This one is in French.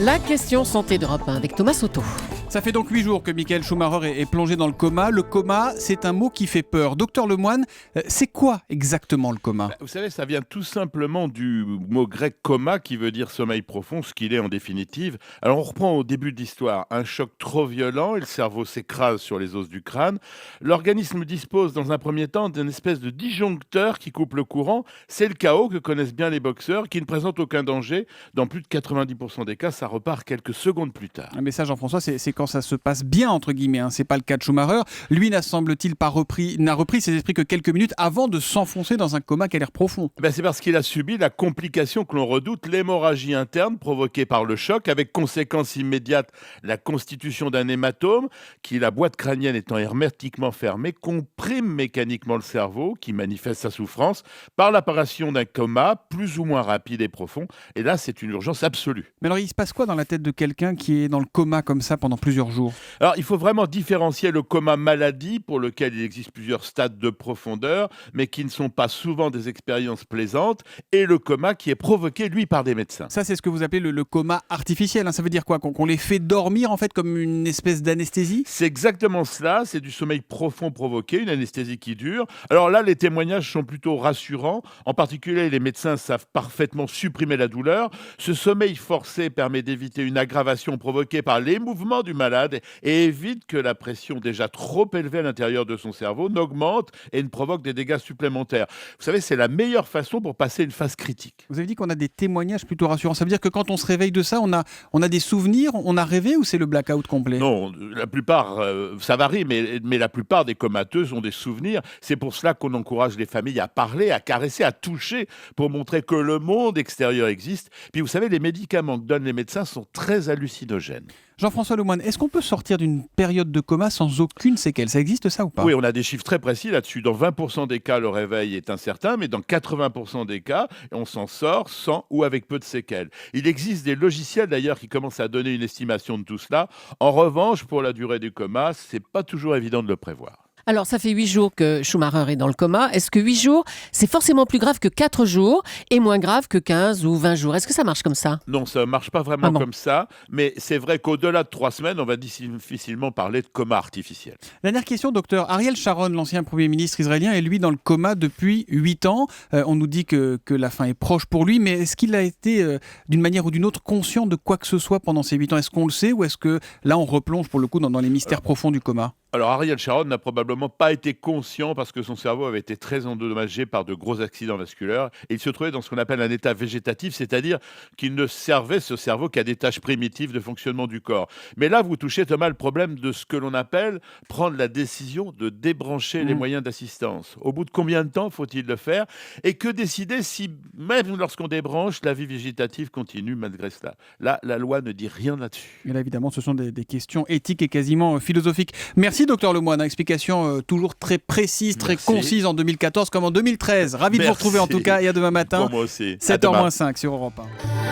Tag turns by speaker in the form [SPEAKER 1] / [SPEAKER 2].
[SPEAKER 1] La question santé d'Europe 1 avec Thomas Soto.
[SPEAKER 2] Ça fait donc 8 jours que Michael Schumacher est plongé dans le coma. Le coma, c'est un mot qui fait peur. Docteur Lemoine, c'est quoi exactement le coma ?
[SPEAKER 3] Vous savez, ça vient tout simplement du mot grec coma qui veut dire sommeil profond, ce qu'il est en définitive. Alors on reprend au début de l'histoire. Un choc trop violent et le cerveau s'écrase sur les os du crâne. L'organisme dispose dans un premier temps d'une espèce de disjoncteur qui coupe le courant. C'est le chaos que connaissent bien les boxeurs, qui ne présente aucun danger. Dans plus de 90% des cas, ça repart quelques secondes plus tard.
[SPEAKER 2] Mais ça, Jean-François, c'est quand ça se passe bien, entre guillemets. C'est pas le cas de Schumacher. Lui n'a repris ses esprits que quelques minutes avant de s'enfoncer dans un coma qui a l'air profond.
[SPEAKER 3] C'est parce qu'il a subi la complication que l'on redoute, l'hémorragie interne provoquée par le choc, avec conséquence immédiate la constitution d'un hématome qui, la boîte crânienne étant hermétiquement fermée, comprime mécaniquement le cerveau qui manifeste sa souffrance par l'apparition d'un coma plus ou moins rapide et profond. Et là, c'est une urgence absolue.
[SPEAKER 2] Mais alors, il se passe quoi dans la tête de quelqu'un qui est dans le coma comme ça pendant plusieurs jours ?
[SPEAKER 3] Alors, il faut vraiment différencier le coma maladie, pour lequel il existe plusieurs stades de profondeur, mais qui ne sont pas souvent des expériences plaisantes, et le coma qui est provoqué, lui, par des médecins.
[SPEAKER 2] Ça, c'est ce que vous appelez le coma artificiel. Ça veut dire quoi ? Qu'on les fait dormir, en fait, comme une espèce d'anesthésie ?
[SPEAKER 3] C'est exactement cela, c'est du sommeil profond provoqué, une anesthésie qui dure. Alors là, les témoignages sont plutôt rassurants. En particulier, les médecins savent parfaitement supprimer la douleur. Ce sommeil forcé permet d'éviter une aggravation provoquée par les mouvements du malade et évite que la pression déjà trop élevée à l'intérieur de son cerveau n'augmente et ne provoque des dégâts supplémentaires. Vous savez, c'est la meilleure façon pour passer une phase critique.
[SPEAKER 2] Vous avez dit qu'on a des témoignages plutôt rassurants. Ça veut dire que quand on se réveille de ça, on a des souvenirs, on a rêvé, ou c'est le blackout complet ?
[SPEAKER 3] Non, la plupart, ça varie, mais la plupart des comateux ont des souvenirs. C'est pour cela qu'on encourage les familles à parler, à caresser, à toucher, pour montrer que le monde extérieur existe. Puis vous savez, les médicaments que donnent les médecins sont très hallucinogènes.
[SPEAKER 2] Jean-François Lemoine, est-ce qu'on peut sortir d'une période de coma sans aucune séquelle ? Ça existe ça ou pas ?
[SPEAKER 3] Oui, on a des chiffres très précis là-dessus. Dans 20% des cas, le réveil est incertain, mais dans 80% des cas, on s'en sort sans ou avec peu de séquelles. Il existe des logiciels d'ailleurs qui commencent à donner une estimation de tout cela. En revanche, pour la durée du coma, c'est pas toujours évident de le prévoir.
[SPEAKER 1] Alors, ça fait 8 jours que Schumacher est dans le coma. Est-ce que 8 jours, c'est forcément plus grave que 4 jours et moins grave que 15 ou 20 jours ? Est-ce que ça marche comme ça ?
[SPEAKER 3] Non, ça ne marche pas vraiment comme ça, mais c'est vrai qu'au-delà de 3 semaines, on va difficilement parler de coma artificiel.
[SPEAKER 2] Dernière question, docteur. Ariel Sharon, l'ancien Premier ministre israélien, est lui dans le coma depuis 8 ans. On nous dit que la fin est proche pour lui, mais est-ce qu'il a été, d'une manière ou d'une autre, conscient de quoi que ce soit pendant ces 8 ans ? Est-ce qu'on le sait, ou est-ce que là, on replonge pour le coup dans les mystères profonds du coma ?
[SPEAKER 3] Alors Ariel Sharon n'a probablement pas été conscient parce que son cerveau avait été très endommagé par de gros accidents vasculaires et il se trouvait dans ce qu'on appelle un état végétatif, c'est-à-dire qu'il ne servait ce cerveau qu'à des tâches primitives de fonctionnement du corps. Mais là, vous touchez, Thomas, le problème de ce que l'on appelle prendre la décision de débrancher les moyens d'assistance. Au bout de combien de temps faut-il le faire ? Et que décider si, même lorsqu'on débranche, la vie végétative continue malgré cela ? Là, la loi ne dit rien là-dessus.
[SPEAKER 2] Et là, évidemment, ce sont des questions éthiques et quasiment philosophiques. Merci, docteur Lemoine. Explication toujours très précise, très concise en 2014 comme en 2013. Ravi de vous retrouver en tout cas et à demain matin,
[SPEAKER 3] Pour moi aussi.
[SPEAKER 2] 7h-5 sur Europe 1.